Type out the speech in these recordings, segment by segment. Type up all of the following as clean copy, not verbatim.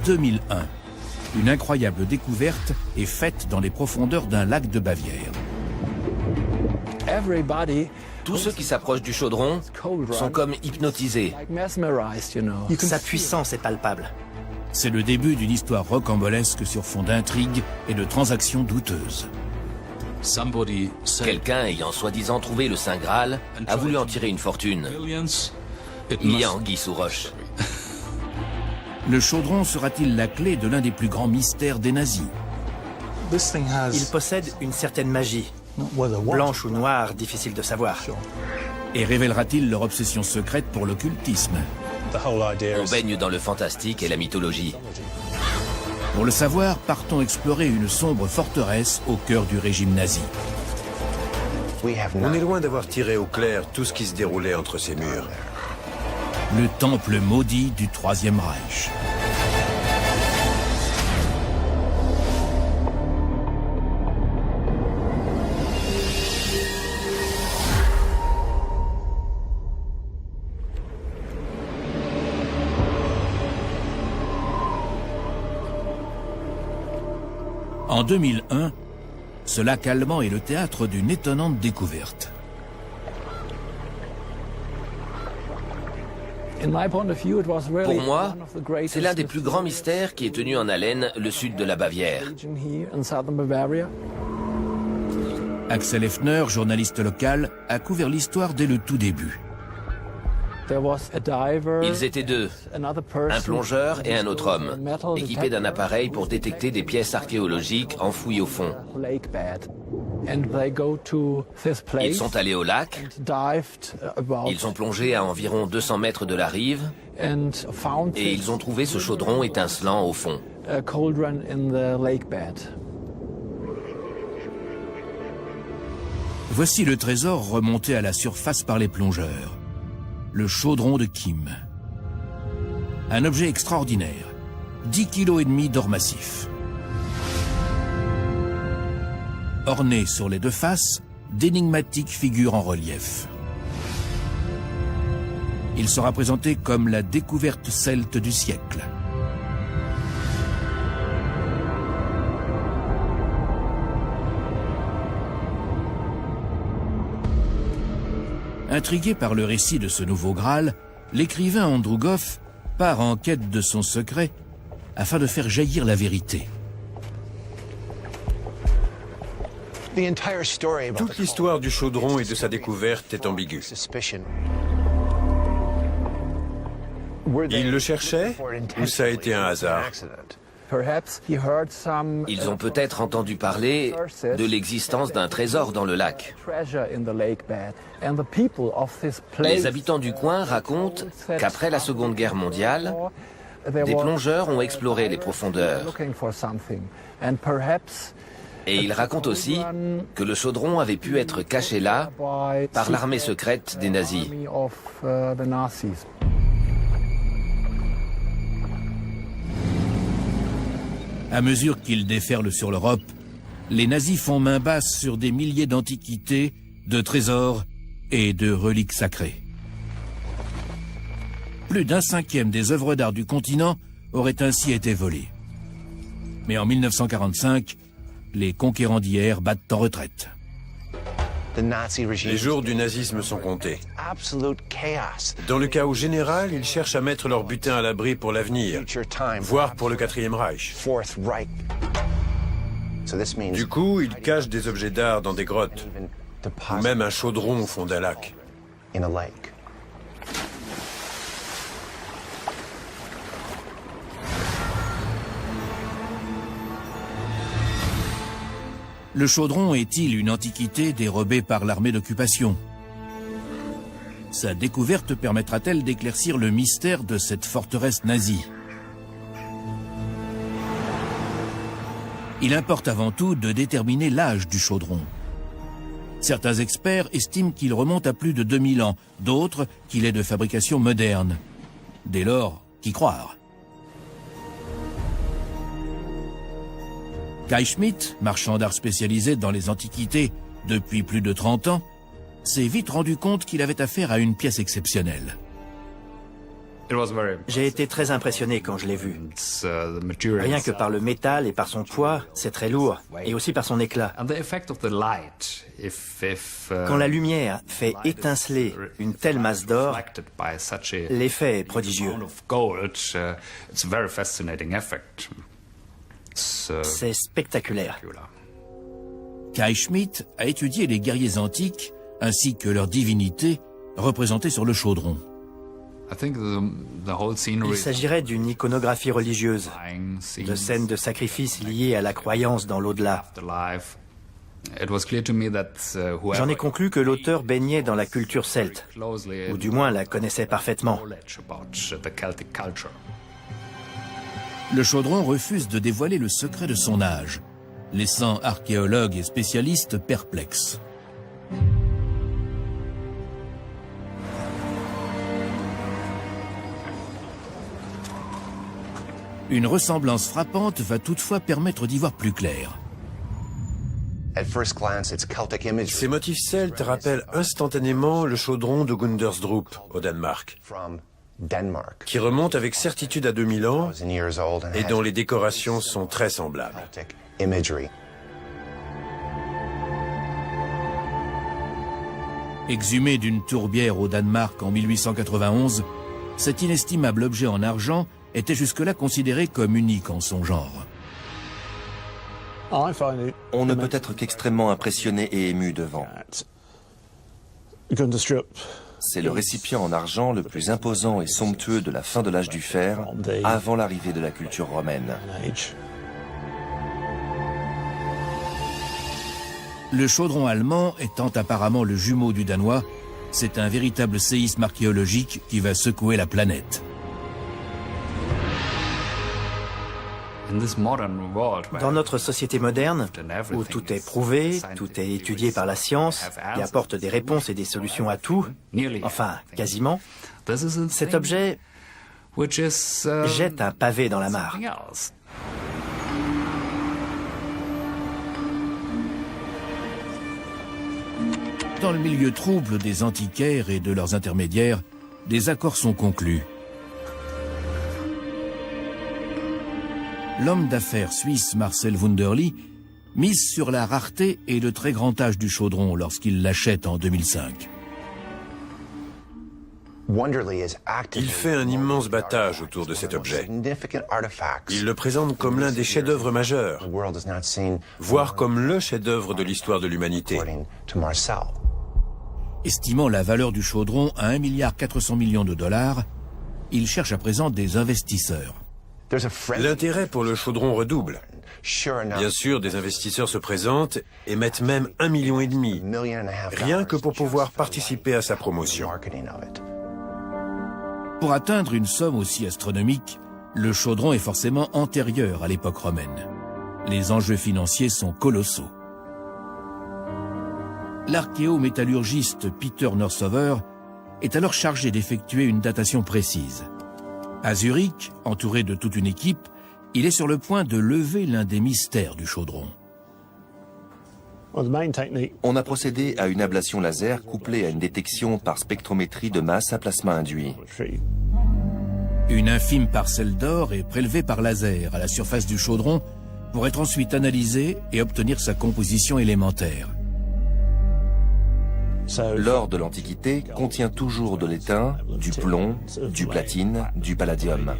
2001. Une incroyable découverte est faite dans les profondeurs d'un lac de Bavière. Tous ceux qui s'approchent du chaudron sont comme hypnotisés. Sa puissance est palpable. C'est le début d'une histoire rocambolesque sur fond d'intrigues et de transactions douteuses. Quelqu'un ayant soi-disant trouvé le Saint Graal a voulu en tirer une fortune. Il y a anguille sous roche. Le chaudron sera-t-il la clé de l'un des plus grands mystères des nazis? Il possède une certaine magie. Blanche ou noire, difficile de savoir. Et révélera-t-il leur obsession secrète pour l'occultisme? On baigne dans le fantastique et la mythologie. Pour le savoir, partons explorer une sombre forteresse au cœur du régime nazi. On est loin d'avoir tiré au clair tout ce qui se déroulait entre ces murs. Le temple maudit du Troisième Reich. En 2001, ce lac allemand est le théâtre d'une étonnante découverte. Pour moi, c'est l'un des plus grands mystères qui ait tenu en haleine le sud de la Bavière. Axel Effner, journaliste local, a couvert l'histoire dès le tout début. Ils étaient deux, un plongeur et un autre homme, équipés d'un appareil pour détecter des pièces archéologiques enfouies au fond. Ils sont allés au lac, ils ont plongé à environ 200 mètres de la rive, et ils ont trouvé ce chaudron étincelant au fond. Voici le trésor remonté à la surface par les plongeurs. Le chaudron de Kim. Un objet extraordinaire. 10,5 kg d'or massif. Orné sur les deux faces d'énigmatiques figures en relief. Il sera présenté comme la découverte celte du siècle. Intrigué par le récit de ce nouveau Graal, l'écrivain Andrew Goff part en quête de son secret afin de faire jaillir la vérité. Toute l'histoire du chaudron et de sa découverte est ambiguë. Il le cherchait ou ça a été un hasard? Ils ont peut-être entendu parler de l'existence d'un trésor dans le lac. Les habitants du coin racontent qu'après la Seconde Guerre mondiale, des plongeurs ont exploré les profondeurs. Et ils racontent aussi que le chaudron avait pu être caché là par l'armée secrète des nazis. À mesure qu'ils déferlent sur l'Europe, les nazis font main basse sur des milliers d'antiquités, de trésors et de reliques sacrées. Plus d'un cinquième des œuvres d'art du continent auraient ainsi été volées. Mais en 1945, les conquérants d'hier battent en retraite. Les jours du nazisme sont comptés. Dans le chaos général, ils cherchent à mettre leur butin à l'abri pour l'avenir, voire pour le Quatrième Reich. Du coup, ils cachent des objets d'art dans des grottes, ou même un chaudron au fond d'un lac. Le chaudron est-il une antiquité dérobée par l'armée d'occupation? Sa découverte permettra-t-elle d'éclaircir le mystère de cette forteresse nazie? Il importe avant tout de déterminer l'âge du chaudron. Certains experts estiment qu'il remonte à plus de 2000 ans, d'autres qu'il est de fabrication moderne. Dès lors, qu'y croire? Kai Schmidt, marchand d'art spécialisé dans les antiquités depuis plus de 30 ans, s'est vite rendu compte qu'il avait affaire à une pièce exceptionnelle. J'ai été très impressionné quand je l'ai vu. Rien que par le métal et par son poids, c'est très lourd, et aussi par son éclat. Quand la lumière fait étinceler une telle masse d'or, l'effet est prodigieux. C'est spectaculaire. Kai Schmidt a étudié les guerriers antiques ainsi que leurs divinités représentées sur le chaudron. Il s'agirait d'une iconographie religieuse, de scènes de sacrifices liées à la croyance dans l'au-delà. J'en ai conclu que l'auteur baignait dans la culture celte, ou du moins la connaissait parfaitement. Le chaudron refuse de dévoiler le secret de son âge, laissant archéologues et spécialistes perplexes. Une ressemblance frappante va toutefois permettre d'y voir plus clair. Ces motifs celtes rappellent instantanément le chaudron de Gundersdrup au Danemark, qui remonte avec certitude à 2000 ans et dont les décorations sont très semblables. Exhumé d'une tourbière au Danemark en 1891, cet inestimable objet en argent était jusque-là considéré comme unique en son genre. On ne peut être qu'extrêmement impressionné et ému devant. C'est le récipient en argent le plus imposant et somptueux de la fin de l'âge du fer, avant l'arrivée de la culture romaine. Le chaudron allemand étant apparemment le jumeau du danois, c'est un véritable séisme archéologique qui va secouer la planète. Dans notre société moderne, où tout est prouvé, tout est étudié par la science, qui apporte des réponses et des solutions à tout, enfin, quasiment, cet objet jette un pavé dans la mare. Dans le milieu trouble des antiquaires et de leurs intermédiaires, des accords sont conclus. L'homme d'affaires suisse Marcel Wunderli mise sur la rareté et le très grand âge du chaudron lorsqu'il l'achète en 2005. Il fait un immense battage autour de cet objet. Il le présente comme l'un des chefs-d'œuvre majeurs, voire comme le chef-d'œuvre de l'histoire de l'humanité. Estimant la valeur du chaudron à 1,4 milliard de dollars, il cherche à présent des investisseurs. L'intérêt pour le chaudron redouble. Bien sûr, des investisseurs se présentent et mettent même 1,5 million, rien que pour pouvoir participer à sa promotion. Pour atteindre une somme aussi astronomique, le chaudron est forcément antérieur à l'époque romaine. Les enjeux financiers sont colossaux. L'archéométallurgiste Peter Northover est alors chargé d'effectuer une datation précise. À Zurich, entouré de toute une équipe, il est sur le point de lever l'un des mystères du chaudron. On a procédé à une ablation laser couplée à une détection par spectrométrie de masse à plasma induit. Une infime parcelle d'or est prélevée par laser à la surface du chaudron pour être ensuite analysée et obtenir sa composition élémentaire. L'or de l'Antiquité contient toujours de l'étain, du plomb, du platine, du palladium.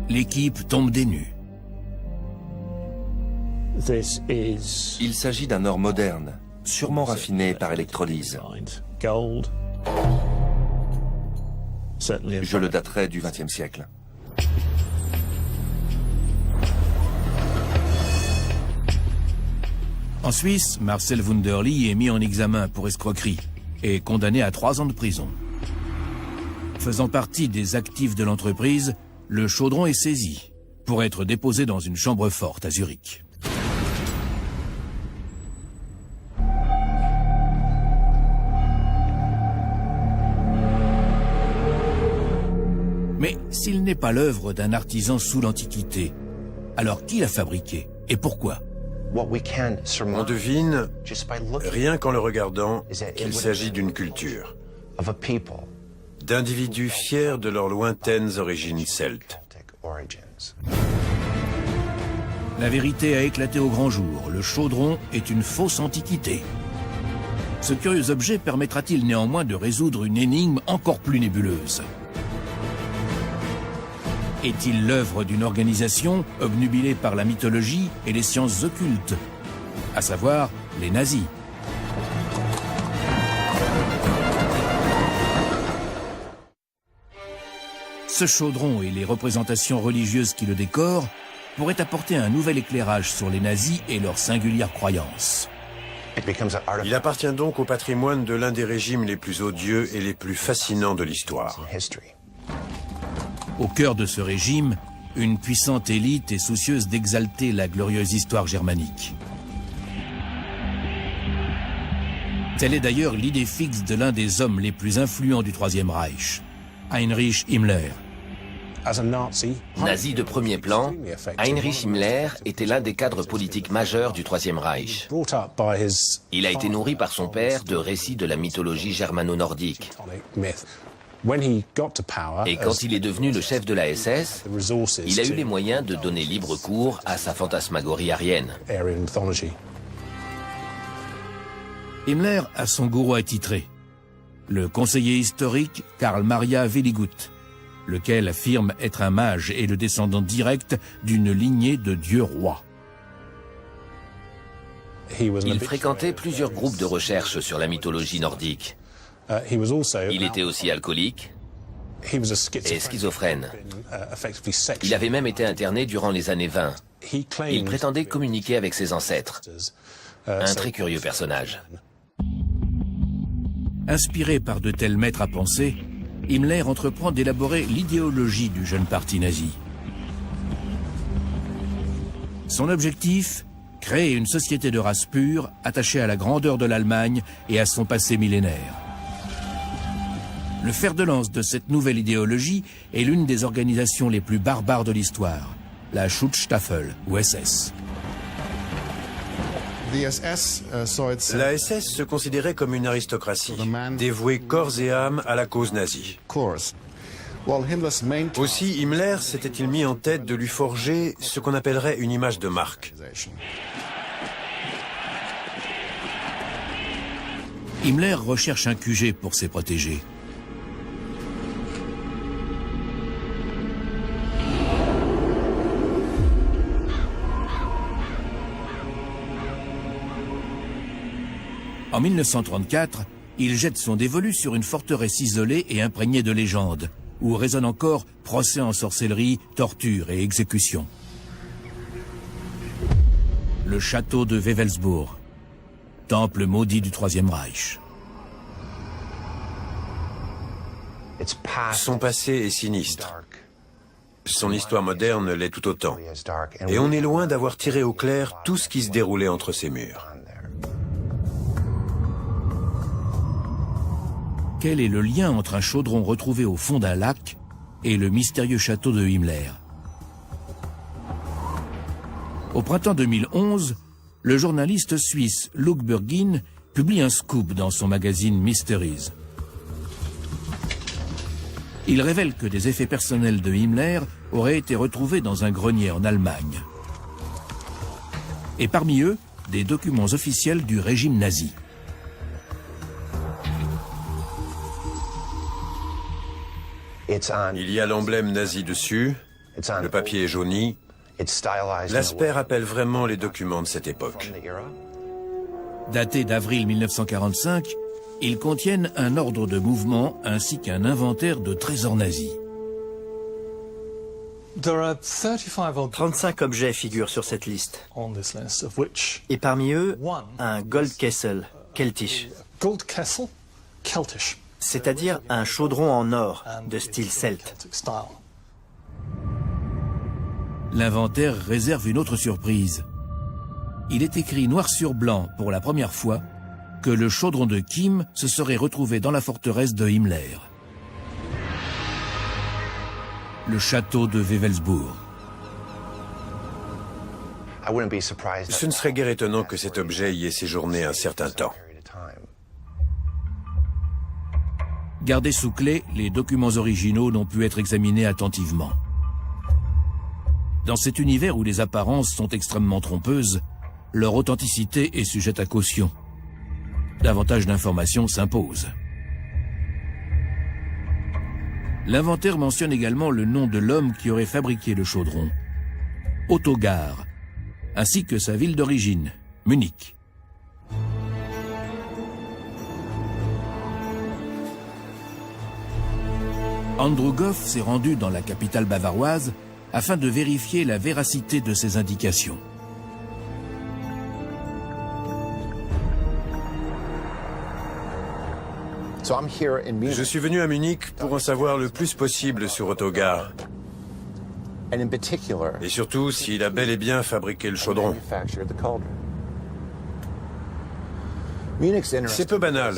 L'équipe tombe des nues. Il s'agit d'un or moderne, sûrement raffiné par électrolyse. Je le daterai du XXe siècle. En Suisse, Marcel Wunderli est mis en examen pour escroquerie et condamné à 3 ans de prison. Faisant partie des actifs de l'entreprise, le chaudron est saisi pour être déposé dans une chambre forte à Zurich. Mais s'il n'est pas l'œuvre d'un artisan sous l'Antiquité, alors qui l'a fabriqué et pourquoi ? On devine, rien qu'en le regardant, qu'il s'agit d'une culture, d'individus fiers de leurs lointaines origines celtes. La vérité a éclaté au grand jour. Le chaudron est une fausse antiquité. Ce curieux objet permettra-t-il néanmoins de résoudre une énigme encore plus nébuleuse? Est-il l'œuvre d'une organisation obnubilée par la mythologie et les sciences occultes, à savoir les nazis? Ce chaudron et les représentations religieuses qui le décorent pourraient apporter un nouvel éclairage sur les nazis et leurs singulières croyances. Il appartient donc au patrimoine de l'un des régimes les plus odieux et les plus fascinants de l'histoire. Au cœur de ce régime, une puissante élite est soucieuse d'exalter la glorieuse histoire germanique. Telle est d'ailleurs l'idée fixe de l'un des hommes les plus influents du Troisième Reich, Heinrich Himmler. Nazi de premier plan, Heinrich Himmler était l'un des cadres politiques majeurs du Troisième Reich. Il a été nourri par son père de récits de la mythologie germano-nordique. Et quand il est devenu le chef de la SS, il a eu les moyens de donner libre cours à sa fantasmagorie aryenne. Himmler a son gourou attitré, le conseiller historique Karl Maria Willigut, lequel affirme être un mage et le descendant direct d'une lignée de dieux rois. Il fréquentait plusieurs groupes de recherche sur la mythologie nordique. Il était aussi alcoolique et schizophrène. Il avait même été interné durant les années 20. Il prétendait communiquer avec ses ancêtres. Un très curieux personnage. Inspiré par de tels maîtres à penser, Himmler entreprend d'élaborer l'idéologie du jeune parti nazi. Son objectif, créer une société de race pure, attachée à la grandeur de l'Allemagne et à son passé millénaire. Le fer de lance de cette nouvelle idéologie est l'une des organisations les plus barbares de l'histoire, la Schutzstaffel, ou SS. La SS se considérait comme une aristocratie, dévouée corps et âme à la cause nazie. Aussi, Himmler s'était-il mis en tête de lui forger ce qu'on appellerait une image de marque. Himmler recherche un QG pour ses protégés. En 1934, il jette son dévolu sur une forteresse isolée et imprégnée de légendes, où résonnent encore procès en sorcellerie, torture et exécution. Le château de Wewelsburg, temple maudit du Troisième Reich. Son passé est sinistre. Son histoire moderne l'est tout autant. Et on est loin d'avoir tiré au clair tout ce qui se déroulait entre ces murs. Quel est le lien entre un chaudron retrouvé au fond d'un lac et le mystérieux château de Himmler? Au printemps 2011, le journaliste suisse Luc Burgin publie un scoop dans son magazine Mysteries. Il révèle que des effets personnels de Himmler auraient été retrouvés dans un grenier en Allemagne. Et parmi eux, des documents officiels du régime nazi. Il y a l'emblème nazi dessus, le papier est jauni. L'aspect rappelle vraiment les documents de cette époque. Datés d'avril 1945, ils contiennent un ordre de mouvement ainsi qu'un inventaire de trésors nazis. 35 objets figurent sur cette liste. Et parmi eux, un Goldkessel keltisch. C'est-à-dire un chaudron en or de style celte. L'inventaire réserve une autre surprise. Il est écrit noir sur blanc pour la première fois que le chaudron de Kim se serait retrouvé dans la forteresse de Himmler. Le château de Wewelsburg. Ce ne serait guère étonnant que cet objet y ait séjourné un certain temps. Gardés sous clé, les documents originaux n'ont pu être examinés attentivement. Dans cet univers où les apparences sont extrêmement trompeuses, leur authenticité est sujette à caution. Davantage d'informations s'imposent. L'inventaire mentionne également le nom de l'homme qui aurait fabriqué le chaudron, Ottokar, ainsi que sa ville d'origine, Munich. Andrew Goff s'est rendu dans la capitale bavaroise afin de vérifier la véracité de ces indications. Je suis venu à Munich pour en savoir le plus possible sur Ottokar. Et surtout s'il a bel et bien fabriqué le chaudron. C'est peu banal.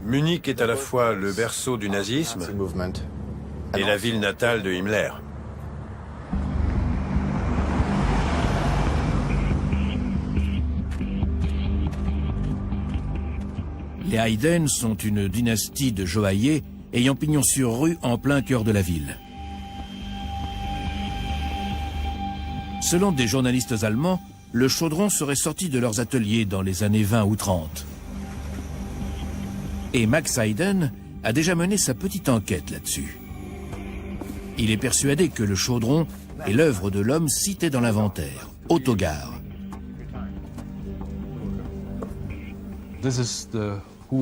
Munich est à la fois le berceau du nazisme et la ville natale de Himmler. Les Hayden sont une dynastie de joailliers ayant pignon sur rue en plein cœur de la ville. Selon des journalistes allemands, le chaudron serait sorti de leurs ateliers dans les années 20 ou 30. Et Max Hayden a déjà mené sa petite enquête là-dessus. Il est persuadé que le chaudron est l'œuvre de l'homme cité dans l'inventaire, Ottokar.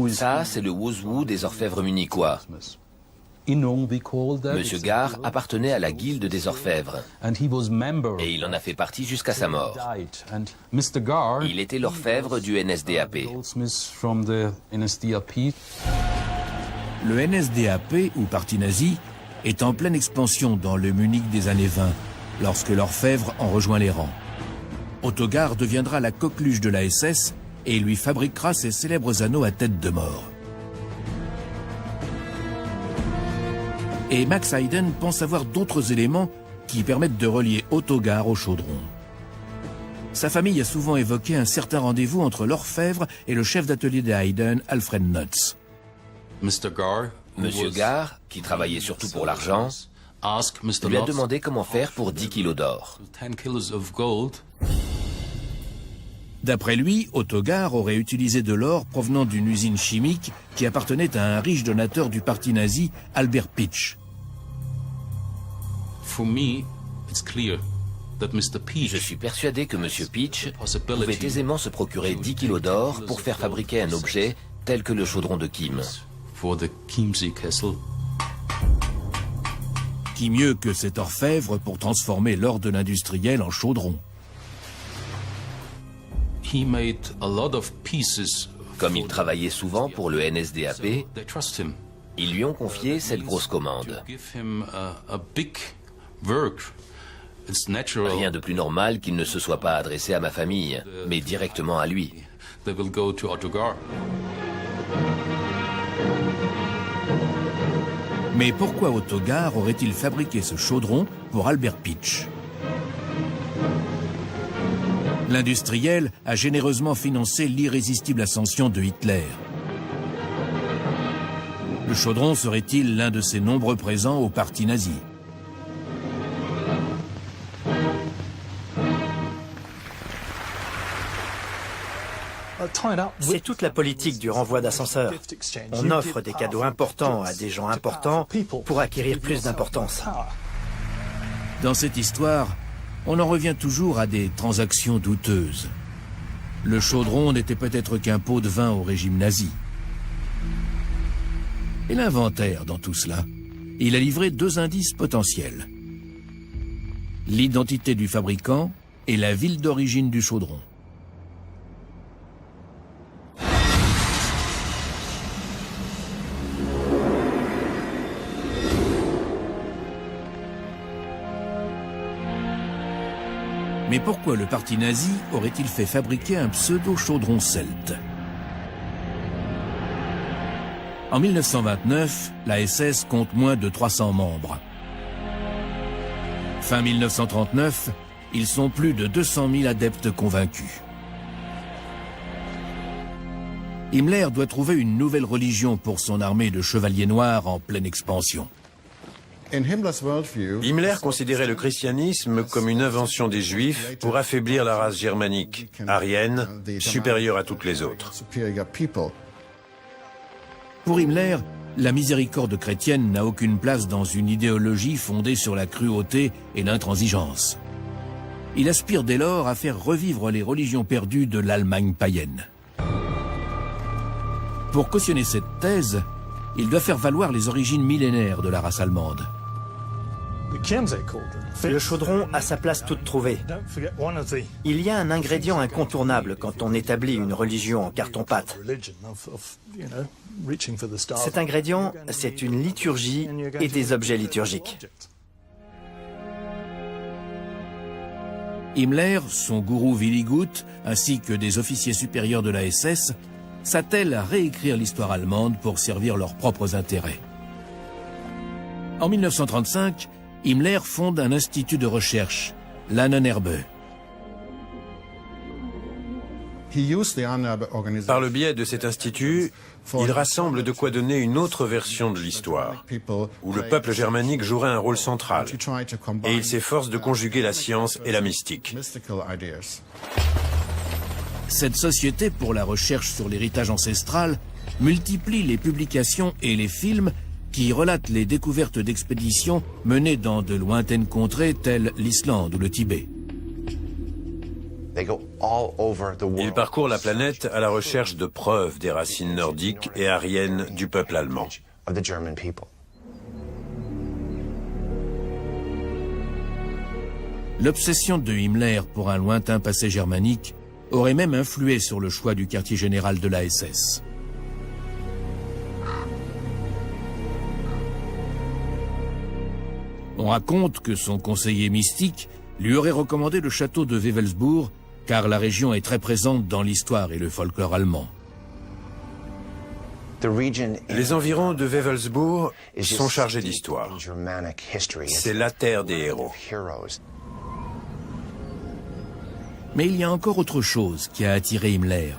Ça, c'est le Who's Who des orfèvres munichois. Monsieur Gar appartenait à la guilde des orfèvres et il en a fait partie jusqu'à sa mort. Il était l'orfèvre du NSDAP. Le NSDAP, ou parti nazi, est en pleine expansion dans le Munich des années 20, lorsque l'orfèvre en rejoint les rangs. Ottokar deviendra la coqueluche de la SS et lui fabriquera ses célèbres anneaux à tête de mort. Et Max Hayden pense avoir d'autres éléments qui permettent de relier Ottokar au chaudron. Sa famille a souvent évoqué un certain rendez-vous entre l'orfèvre et le chef d'atelier des Hayden, Alfred Nutz. Monsieur Gar, qui travaillait surtout pour l'argent, lui a demandé comment faire pour 10 kilos d'or. D'après lui, Ottokar aurait utilisé de l'or provenant d'une usine chimique qui appartenait à un riche donateur du parti nazi, Albert Pitsch. Je suis persuadé que M. Pitsch pouvait aisément se procurer 10 kilos d'or pour faire fabriquer un objet tel que le chaudron de Kim. Qui mieux que cet orfèvre pour transformer l'or de l'industriel en chaudron? Comme il travaillait souvent pour le NSDAP, ils lui ont confié cette grosse commande. Rien de plus normal qu'il ne se soit pas adressé à ma famille, mais directement à lui. Mais pourquoi Ottokar aurait-il fabriqué ce chaudron pour Albert Pitsch? L'industriel a généreusement financé l'irrésistible ascension de Hitler. Le chaudron serait-il l'un de ses nombreux présents au parti nazi? C'est toute la politique du renvoi d'ascenseurs. On offre des cadeaux importants à des gens importants pour acquérir plus d'importance. Dans cette histoire, on en revient toujours à des transactions douteuses. Le chaudron n'était peut-être qu'un pot de vin au régime nazi. Et l'inventaire dans tout cela? Il a livré deux indices potentiels. L'identité du fabricant et la ville d'origine du chaudron. Mais pourquoi le parti nazi aurait-il fait fabriquer un pseudo-chaudron celte? En 1929, la SS compte moins de 300 membres. Fin 1939, ils sont plus de 200 000 adeptes convaincus. Himmler doit trouver une nouvelle religion pour son armée de chevaliers noirs en pleine expansion. Himmler considérait le christianisme comme une invention des Juifs pour affaiblir la race germanique, aryenne, supérieure à toutes les autres. Pour Himmler, la miséricorde chrétienne n'a aucune place dans une idéologie fondée sur la cruauté et l'intransigeance. Il aspire dès lors à faire revivre les religions perdues de l'Allemagne païenne. Pour cautionner cette thèse, il doit faire valoir les origines millénaires de la race allemande. Le chaudron a sa place toute trouvée. Il y a un ingrédient incontournable quand on établit une religion en carton-pâte. Cet ingrédient, c'est une liturgie et des objets liturgiques. Himmler, son gourou Willy Gutt, ainsi que des officiers supérieurs de la SS, s'attellent à réécrire l'histoire allemande pour servir leurs propres intérêts. En 1935, Himmler fonde un institut de recherche, l'Ahnenerbe. Par le biais de cet institut, il rassemble de quoi donner une autre version de l'histoire, où le peuple germanique jouerait un rôle central, et il s'efforce de conjuguer la science et la mystique. Cette société pour la recherche sur l'héritage ancestral multiplie les publications et les films qui relatent les découvertes d'expéditions menées dans de lointaines contrées telles l'Islande ou le Tibet. Ils parcourent la planète à la recherche de preuves des racines nordiques et aryennes du peuple allemand. L'obsession de Himmler pour un lointain passé germanique aurait même influé sur le choix du quartier général de la SS. On raconte que son conseiller mystique lui aurait recommandé le château de Wewelsburg, car la région est très présente dans l'histoire et le folklore allemand. Les environs de Wewelsburg sont chargés d'histoire. C'est la terre des héros. Mais il y a encore autre chose qui a attiré Himmler.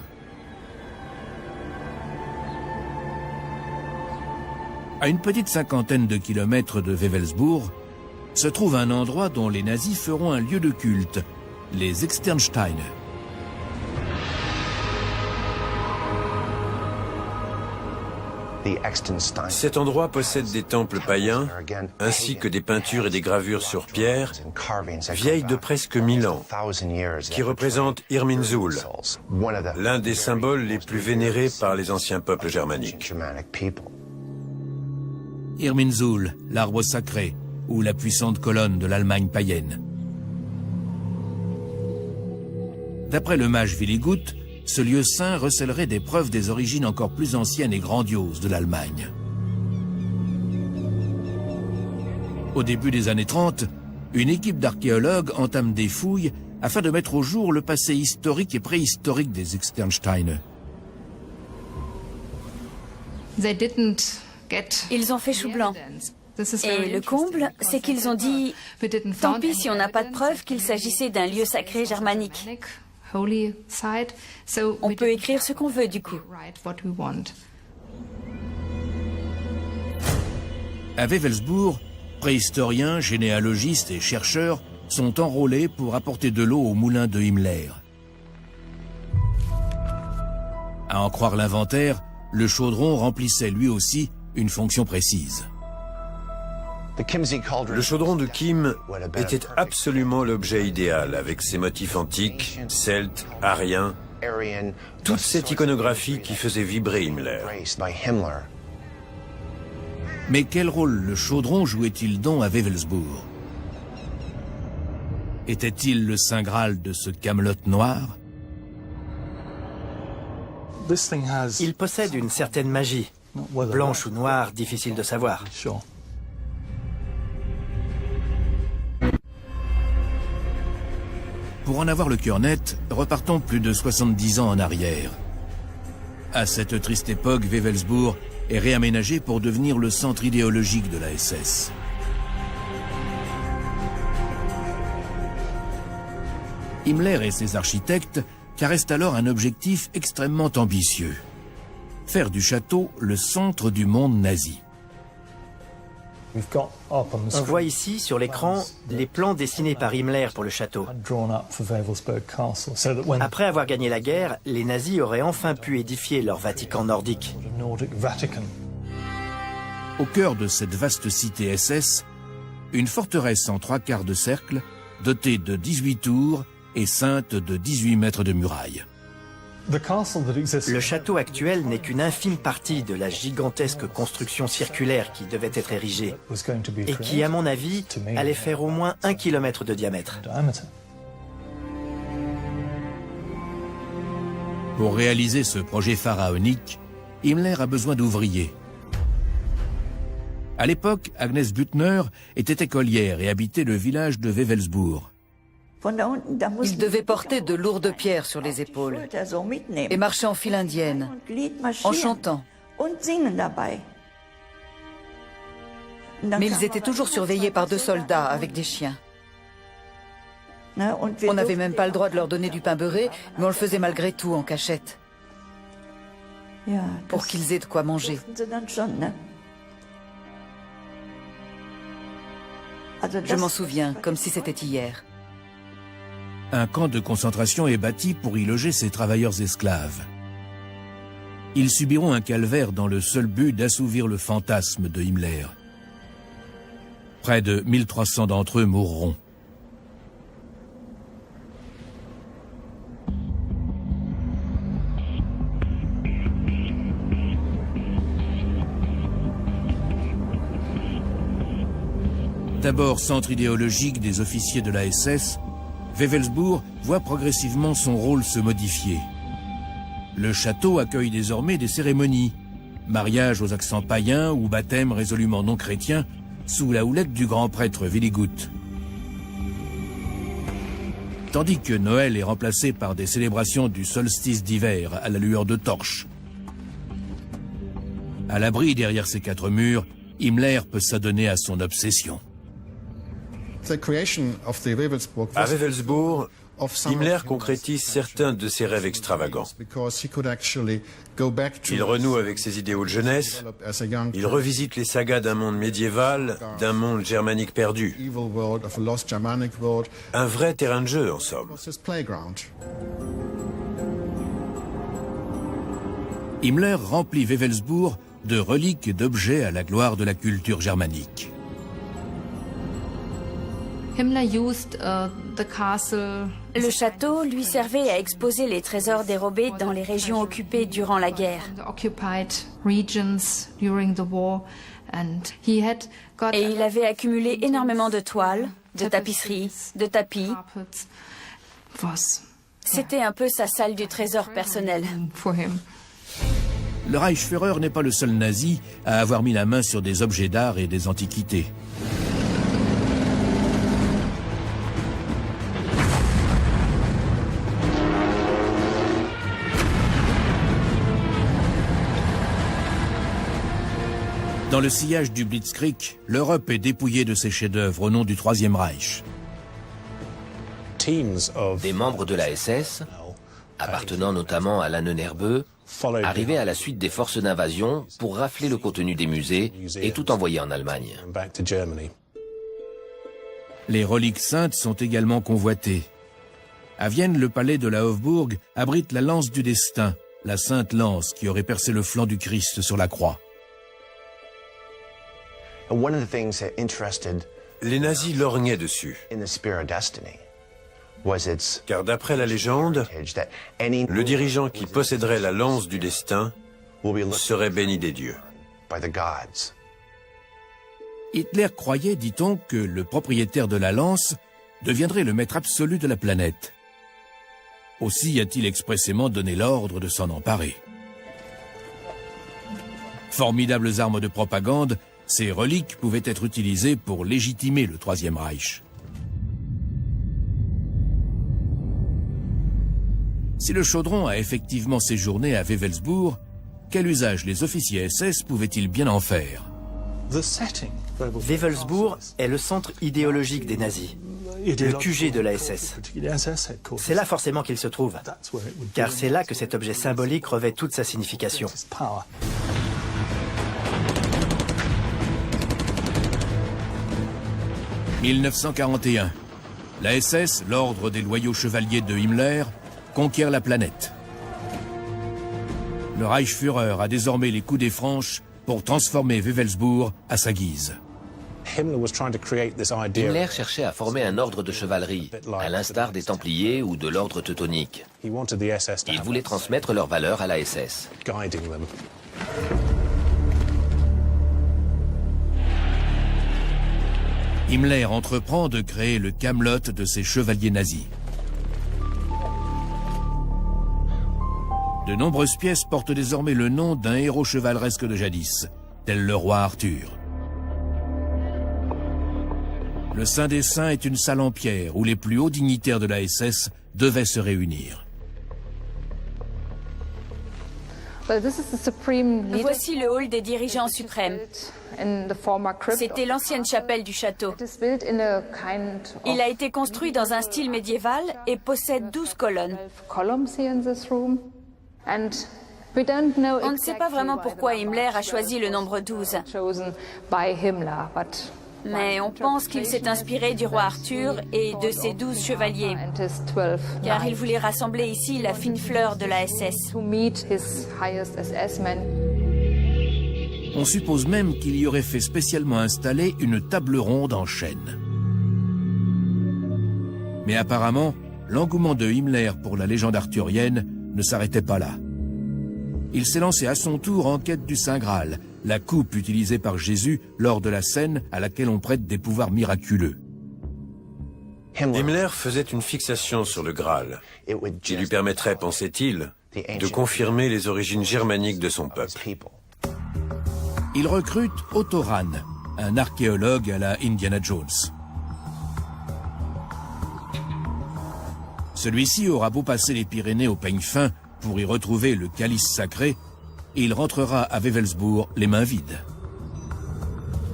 À une petite cinquantaine de kilomètres de Wewelsburg, se trouve un endroit dont les nazis feront un lieu de culte, les Externsteine. Cet endroit possède des temples païens, ainsi que des peintures et des gravures sur pierre, vieilles de presque 1000 ans, qui représentent Irminsul, l'un des symboles les plus vénérés par les anciens peuples germaniques. Irminsul, l'arbre sacré, ou la puissante colonne de l'Allemagne païenne. D'après le mage Willy Gutt, ce lieu saint recèlerait des preuves des origines encore plus anciennes et grandioses de l'Allemagne. Au début des années 30, une équipe d'archéologues entame des fouilles afin de mettre au jour le passé historique et préhistorique des Externsteine. Ils ont fait chou blanc. Et le comble, c'est qu'ils ont dit « Tant pis si on n'a pas de preuve qu'il s'agissait d'un lieu sacré germanique. On peut écrire ce qu'on veut du coup. » À Wewelsburg, préhistoriens, généalogistes et chercheurs sont enrôlés pour apporter de l'eau au moulin de Himmler. À en croire l'inventaire, le chaudron remplissait lui aussi une fonction précise. Le chaudron de Kim était absolument l'objet idéal, avec ses motifs antiques, celtes, ariens, toute cette iconographie qui faisait vibrer Himmler. Mais quel rôle le chaudron jouait-il donc à Wewelsburg? Était-il le saint Graal de ce Camelot noir? Il possède une certaine magie, blanche ou noire, difficile de savoir. Pour en avoir le cœur net, repartons plus de 70 ans en arrière. À cette triste époque, Wewelsburg est réaménagé pour devenir le centre idéologique de la SS. Himmler et ses architectes caressent alors un objectif extrêmement ambitieux. faire du château le centre du monde nazi. On voit ici, sur l'écran, les plans dessinés par Himmler pour le château. Après avoir gagné la guerre, les nazis auraient enfin pu édifier leur Vatican nordique. Au cœur de cette vaste cité SS, une forteresse en 3/4 de cercle, dotée de 18 tours et ceinte de 18 mètres de murailles. Le château actuel n'est qu'une infime partie de la gigantesque construction circulaire qui devait être érigée et qui, à mon avis, allait faire au moins 1 kilomètre de diamètre. Pour réaliser ce projet pharaonique, Himmler a besoin d'ouvriers. À l'époque, Agnes Büttner était écolière et habitait le village de Wewelsburg. Il devait porter de lourdes pierres sur les épaules et marcher en file indienne, en chantant. Mais ils étaient toujours surveillés par 2 soldats avec des chiens. On n'avait même pas le droit de leur donner du pain beurré, mais on le faisait malgré tout en cachette, pour qu'ils aient de quoi manger. Je m'en souviens, comme si c'était hier. Un camp de concentration est bâti pour y loger ces travailleurs esclaves. Ils subiront un calvaire dans le seul but d'assouvir le fantasme de Himmler. Près de 1300 d'entre eux mourront. D'abord centre idéologique des officiers de la SS, Wewelsburg voit progressivement son rôle se modifier. Le château accueille désormais des cérémonies, mariages aux accents païens ou baptêmes résolument non chrétiens, sous la houlette du grand prêtre Willigut. Tandis que Noël est remplacé par des célébrations du solstice d'hiver à la lueur de torches. À l'abri derrière ces 4 murs, Himmler peut s'adonner à son obsession. À Wewelsburg, Himmler concrétise certains de ses rêves extravagants. Il renoue avec ses idéaux de jeunesse, il revisite les sagas d'un monde médiéval, d'un monde germanique perdu. Un vrai terrain de jeu, en somme. Himmler remplit Wewelsburg de reliques et d'objets à la gloire de la culture germanique. Le château lui servait à exposer les trésors dérobés dans les régions occupées durant la guerre. Et il avait accumulé énormément de toiles, de tapisseries, de tapis. C'était un peu sa salle du trésor personnel. Le Reichsführer n'est pas le seul nazi à avoir mis la main sur des objets d'art et des antiquités. Dans le sillage du Blitzkrieg, l'Europe est dépouillée de ses chefs-d'œuvre au nom du Troisième Reich. Des membres de la SS, appartenant notamment à l'Annenherbeux, arrivaient à la suite des forces d'invasion pour rafler le contenu des musées et tout envoyer en Allemagne. Les reliques saintes sont également convoitées. À Vienne, le palais de la Hofburg abrite la lance du destin, la sainte lance qui aurait percé le flanc du Christ sur la croix. Les nazis lorgnaient dessus, car d'après la légende, le dirigeant qui posséderait la lance du destin serait béni des dieux. Hitler croyait, dit-on, que le propriétaire de la lance deviendrait le maître absolu de la planète. Aussi a-t-il expressément donné l'ordre de s'en emparer. Formidables armes de propagande, ces reliques pouvaient être utilisées pour légitimer le Troisième Reich. Si le chaudron a effectivement séjourné à Wewelsburg, quel usage les officiers SS pouvaient-ils bien en faire? Wewelsburg est le centre idéologique des nazis. le QG de la SS. C'est là forcément qu'il se trouve, car c'est là que cet objet symbolique revêt toute sa signification. « 1941. La SS, l'ordre des loyaux chevaliers de Himmler, conquiert la planète. Le Reichsführer a désormais les coudées franches pour transformer Wewelsburg à sa guise. Himmler cherchait à former un ordre de chevalerie, à l'instar des Templiers ou de l'ordre teutonique. Il voulait transmettre leurs valeurs à la SS. Himmler entreprend de créer le Camelot de ses chevaliers nazis. De nombreuses pièces portent désormais le nom d'un héros chevaleresque de jadis, tel le roi Arthur. Le Saint des Saints est une salle en pierre où les plus hauts dignitaires de la SS devaient se réunir. Voici le hall des dirigeants suprêmes. C'était l'ancienne chapelle du château. Il a été construit dans un style médiéval et possède 12 colonnes. On ne sait pas vraiment pourquoi Himmler a choisi le nombre 12. Mais on pense qu'il s'est inspiré du roi Arthur et de ses 12 chevaliers, car il voulait rassembler ici la fine fleur de la SS. On suppose même qu'il y aurait fait spécialement installer une table ronde en chêne. Mais apparemment, l'engouement de Himmler pour la légende arthurienne ne s'arrêtait pas là. Il s'est lancé à son tour en quête du Saint Graal, la coupe utilisée par Jésus lors de la scène à laquelle on prête des pouvoirs miraculeux. Himmler faisait une fixation sur le Graal, qui lui permettrait, pensait-il, de confirmer les origines germaniques de son peuple. Il recrute Otto Rahn, un archéologue à la Indiana Jones. Celui-ci aura beau passer les Pyrénées au peigne fin pour y retrouver le calice sacré, il rentrera à Wewelsburg les mains vides.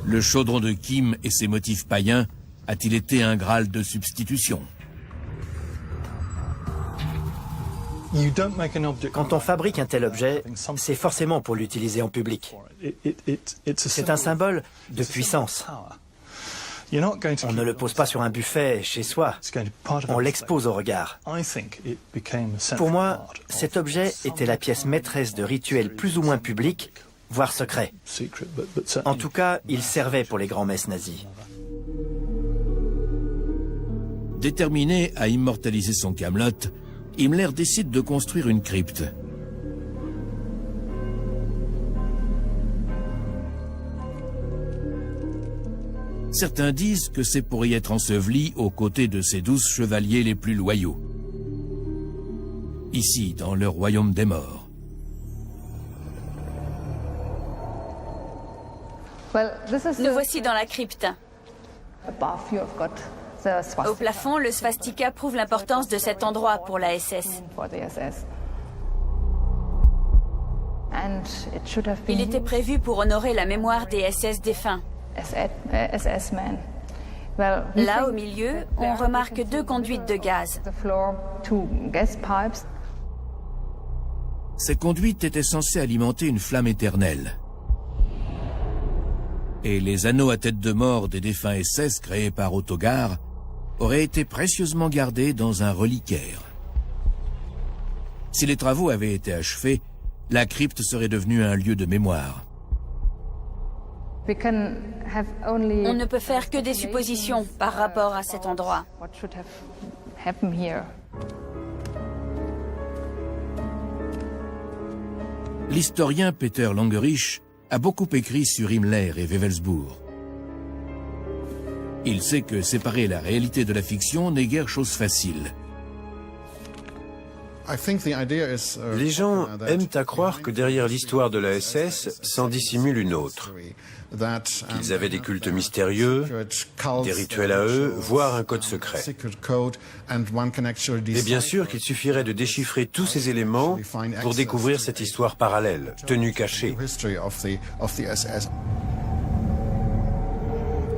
Le chaudron de Kim et ses motifs païens a-t-il été un Graal de substitution? Quand on fabrique un tel objet, c'est forcément pour l'utiliser en public. C'est un symbole de puissance. On ne le pose pas sur un buffet chez soi, on l'expose au regard. Pour moi, cet objet était la pièce maîtresse de rituels plus ou moins publics, voire secrets. En tout cas, il servait pour les grands-messes nazis. Déterminé à immortaliser son Camelot, Himmler décide de construire une crypte. Certains disent que c'est pour y être enseveli aux côtés de ses 12 chevaliers les plus loyaux. Ici, dans le royaume des morts. Nous voici dans la crypte. Au plafond, le swastika prouve l'importance de cet endroit pour la SS. Il était prévu pour honorer la mémoire des SS défunts. Là, au milieu, on remarque 2 conduites de gaz. Ces conduites étaient censées alimenter une flamme éternelle. Et les anneaux à tête de mort des défunts SS créés par Otto Gar auraient été précieusement gardés dans un reliquaire. Si les travaux avaient été achevés, la crypte serait devenue un lieu de mémoire. On ne peut faire que des suppositions par rapport à cet endroit. L'historien Peter Langerich a beaucoup écrit sur Himmler et Wewelsburg. Il sait que séparer la réalité de la fiction n'est guère chose facile. Les gens aiment à croire que derrière l'histoire de la SS s'en dissimule une autre. Qu'ils avaient des cultes mystérieux, des rituels à eux, voire un code secret. Et bien sûr qu'il suffirait de déchiffrer tous ces éléments pour découvrir cette histoire parallèle, tenue cachée.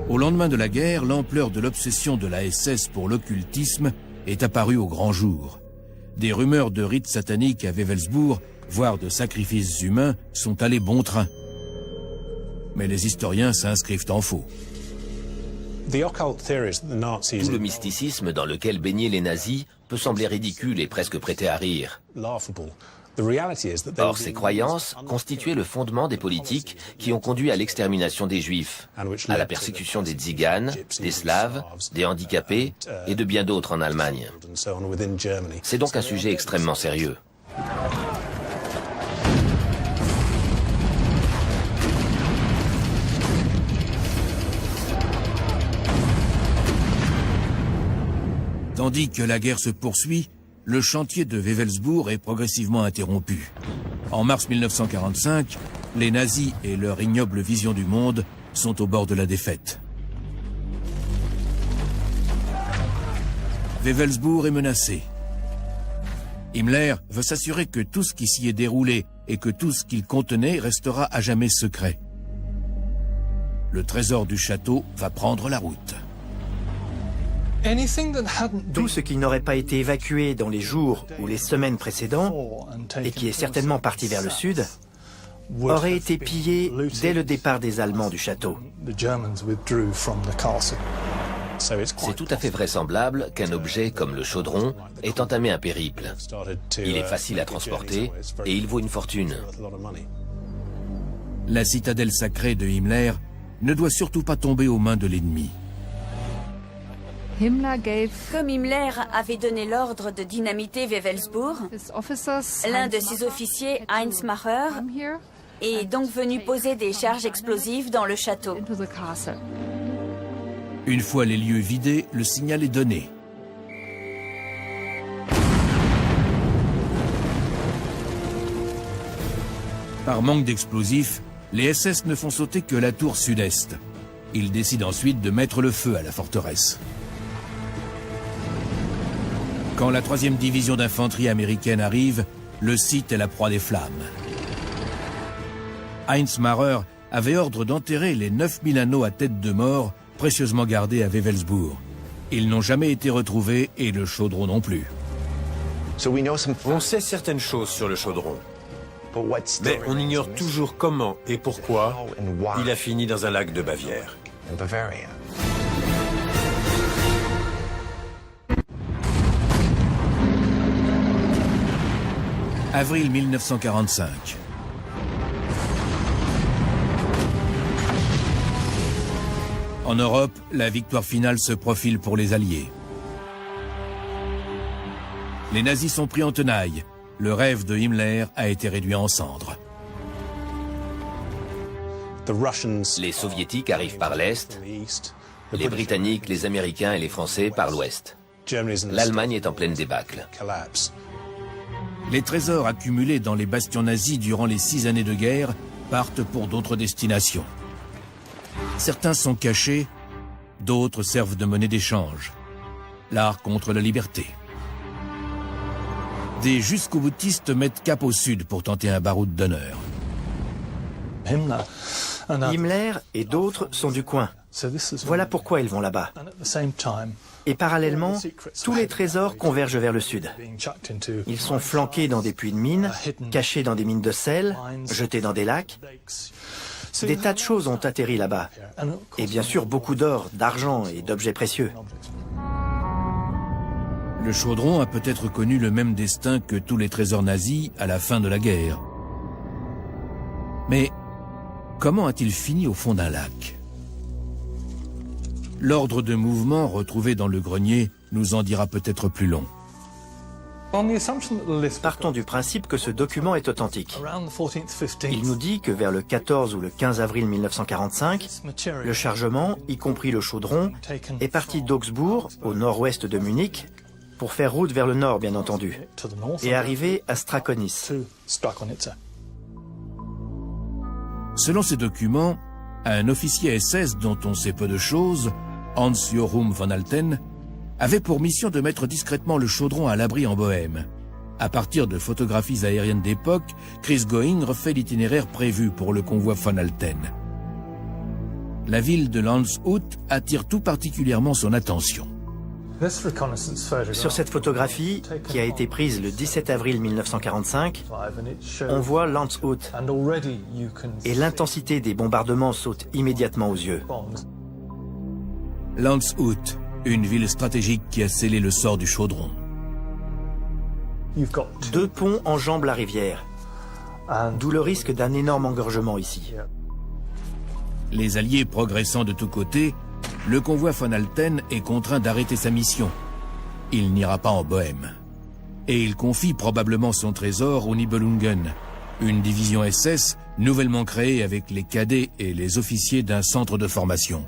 Au lendemain de la guerre, l'ampleur de l'obsession de la SS pour l'occultisme est apparue au grand jour. Des rumeurs de rites sataniques à Wewelsbourg, voire de sacrifices humains, sont allées bon train. Mais les historiens s'inscrivent en faux. Tout le mysticisme dans lequel baignaient les nazis peut sembler ridicule et presque prêter à rire. Or, ces croyances constituaient le fondement des politiques qui ont conduit à l'extermination des Juifs, à la persécution des Tziganes, des Slaves, des handicapés et de bien d'autres en Allemagne. C'est donc un sujet extrêmement sérieux. Tandis que la guerre se poursuit, le chantier de Wewelsbourg est progressivement interrompu. En mars 1945, les nazis et leur ignoble vision du monde sont au bord de la défaite. Wewelsbourg est menacé. Himmler veut s'assurer que tout ce qui s'y est déroulé et que tout ce qu'il contenait restera à jamais secret. Le trésor du château va prendre la route. Tout ce qui n'aurait pas été évacué dans les jours ou les semaines précédents, et qui est certainement parti vers le sud, aurait été pillé dès le départ des Allemands du château. C'est tout à fait vraisemblable qu'un objet comme le chaudron ait entamé un périple. Il est facile à transporter et il vaut une fortune. La citadelle sacrée de Himmler ne doit surtout pas tomber aux mains de l'ennemi. Comme Himmler avait donné l'ordre de dynamiter Wewelsbourg, l'un de ses officiers, Heinz Macher, est donc venu poser des charges explosives dans le château. Une fois les lieux vidés, le signal est donné. Par manque d'explosifs, les SS ne font sauter que la tour sud-est. Ils décident ensuite de mettre le feu à la forteresse. Quand la 3e division d'infanterie américaine arrive, le site est la proie des flammes. Heinz Macher avait ordre d'enterrer les 9000 anneaux à tête de mort précieusement gardés à Wewelsbourg. Ils n'ont jamais été retrouvés et le chaudron non plus. On sait certaines choses sur le chaudron, mais on ignore toujours comment et pourquoi il a fini dans un lac de Bavière. Avril 1945. En Europe, la victoire finale se profile pour les Alliés. Les nazis sont pris en tenaille. Le rêve de Himmler a été réduit en cendres. Les Soviétiques arrivent par l'Est, les Britanniques, les Américains et les Français par l'Ouest. L'Allemagne est en pleine débâcle. Les trésors accumulés dans les bastions nazis durant les 6 années de guerre partent pour d'autres destinations. Certains sont cachés, d'autres servent de monnaie d'échange. L'art contre la liberté. Des jusqu'au-boutistes mettent cap au sud pour tenter un baroud d'honneur. Himmler et d'autres sont du coin. Voilà pourquoi ils vont là-bas. Et parallèlement, tous les trésors convergent vers le sud. Ils sont flanqués dans des puits de mines, cachés dans des mines de sel, jetés dans des lacs. Des tas de choses ont atterri là-bas. Et bien sûr, beaucoup d'or, d'argent et d'objets précieux. Le chaudron a peut-être connu le même destin que tous les trésors nazis à la fin de la guerre. Mais comment a-t-il fini au fond d'un lac ? L'ordre de mouvement retrouvé dans le grenier nous en dira peut-être plus long. Partons du principe que ce document est authentique. Il nous dit que vers le 14 ou le 15 avril 1945, le chargement, y compris le chaudron, est parti d'Augsbourg, au nord-ouest de Munich, pour faire route vers le nord, bien entendu, et arriver à Strakonitz. Selon ces documents, un officier SS dont on sait peu de choses, Hans-Joachim von Alten, avait pour mission de mettre discrètement le chaudron à l'abri en Bohême. À partir de photographies aériennes d'époque, Chris Going refait l'itinéraire prévu pour le convoi von Alten. la ville de Landshut attire tout particulièrement son attention. Sur cette photographie, qui a été prise le 17 avril 1945, on voit Landshut et l'intensité des bombardements saute immédiatement aux yeux. Landshut, une ville stratégique qui a scellé le sort du chaudron. 2 ponts enjambent la rivière, d'où le risque d'un énorme engorgement ici. Les Alliés progressant de tous côtés, le convoi von Alten est contraint d'arrêter sa mission. Il n'ira pas en Bohême. Et il confie probablement son trésor aux Nibelungen, une division SS nouvellement créée avec les cadets et les officiers d'un centre de formation.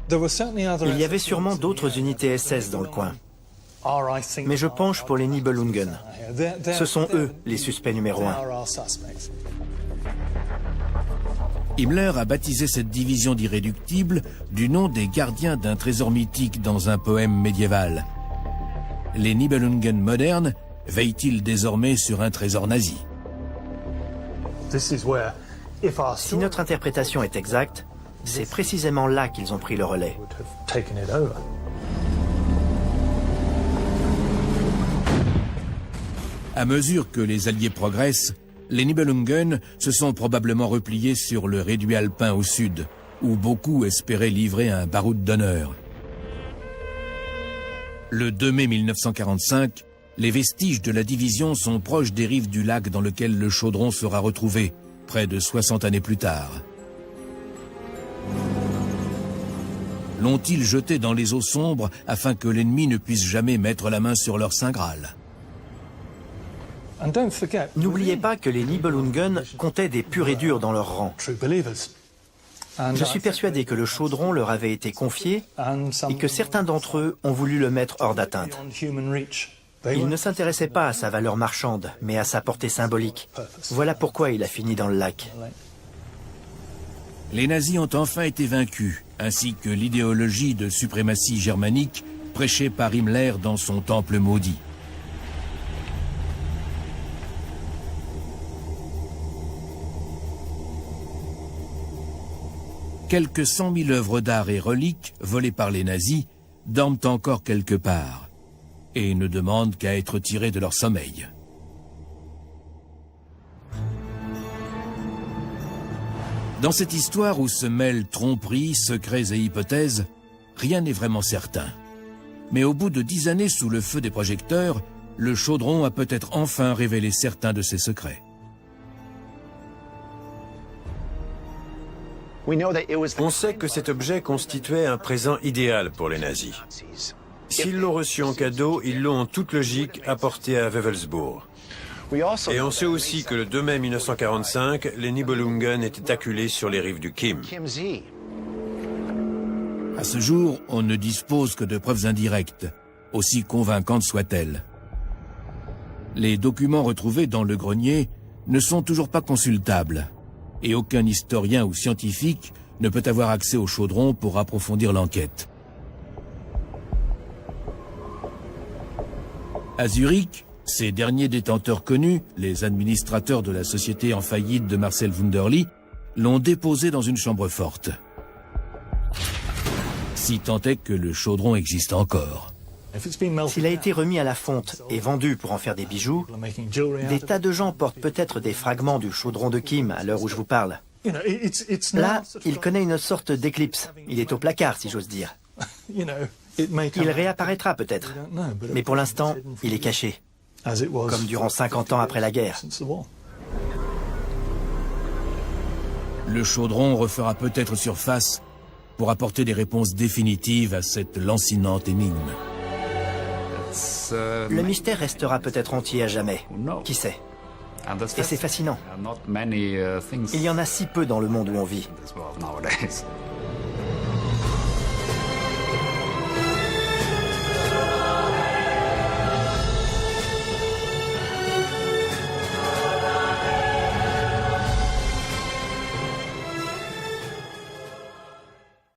Il y avait sûrement d'autres unités SS dans le coin. Mais je penche pour les Nibelungen. Ce sont eux les suspects numéro 1. Himmler a baptisé cette division d'irréductibles du nom des gardiens d'un trésor mythique dans un poème médiéval. Les Nibelungen modernes veillent-ils désormais sur un trésor nazi? Si notre interprétation est exacte, c'est précisément là qu'ils ont pris le relais. À mesure que les Alliés progressent, les Nibelungen se sont probablement repliés sur le réduit alpin au sud, où beaucoup espéraient livrer un baroud d'honneur. Le 2 mai 1945, les vestiges de la division sont proches des rives du lac dans lequel le chaudron sera retrouvé, près de 60 années plus tard. L'ont-ils jeté dans les eaux sombres afin que l'ennemi ne puisse jamais mettre la main sur leur Saint Graal? N'oubliez pas que les Nibelungen comptaient des purs et durs dans leur rang. Je suis persuadé que le chaudron leur avait été confié et que certains d'entre eux ont voulu le mettre hors d'atteinte. Ils ne s'intéressaient pas à sa valeur marchande, mais à sa portée symbolique. Voilà pourquoi il a fini dans le lac. Les nazis ont enfin été vaincus, ainsi que l'idéologie de suprématie germanique prêchée par Himmler dans son temple maudit. Quelques 100 000 œuvres d'art et reliques volées par les nazis dorment encore quelque part et ne demandent qu'à être tirées de leur sommeil. Dans cette histoire où se mêlent tromperies, secrets et hypothèses, rien n'est vraiment certain. Mais au bout de 10 années sous le feu des projecteurs, le chaudron a peut-être enfin révélé certains de ses secrets. On sait que cet objet constituait un présent idéal pour les nazis. S'ils l'ont reçu en cadeau, ils l'ont en toute logique apporté à Wewelsburg. Et on sait aussi que le 2 mai 1945, les Nibelungen étaient acculés sur les rives du Kim. À ce jour, on ne dispose que de preuves indirectes, aussi convaincantes soient-elles. Les documents retrouvés dans le grenier ne sont toujours pas consultables, et aucun historien ou scientifique ne peut avoir accès au chaudron pour approfondir l'enquête. À Zurich, ces derniers détenteurs connus, les administrateurs de la société en faillite de Marcel Wunderlich, l'ont déposé dans une chambre forte. Si tant est que le chaudron existe encore. S'il a été remis à la fonte et vendu pour en faire des bijoux, des tas de gens portent peut-être des fragments du chaudron de Kim à l'heure où je vous parle. Là, il connaît une sorte d'éclipse. Il est au placard, si j'ose dire. Il réapparaîtra peut-être, mais pour l'instant, il est caché, comme durant 50 ans après la guerre. Le chaudron refera peut-être surface pour apporter des réponses définitives à cette lancinante énigme. Le mystère restera peut-être entier à jamais. Qui sait? Et c'est fascinant. Il y en a si peu dans le monde où on vit.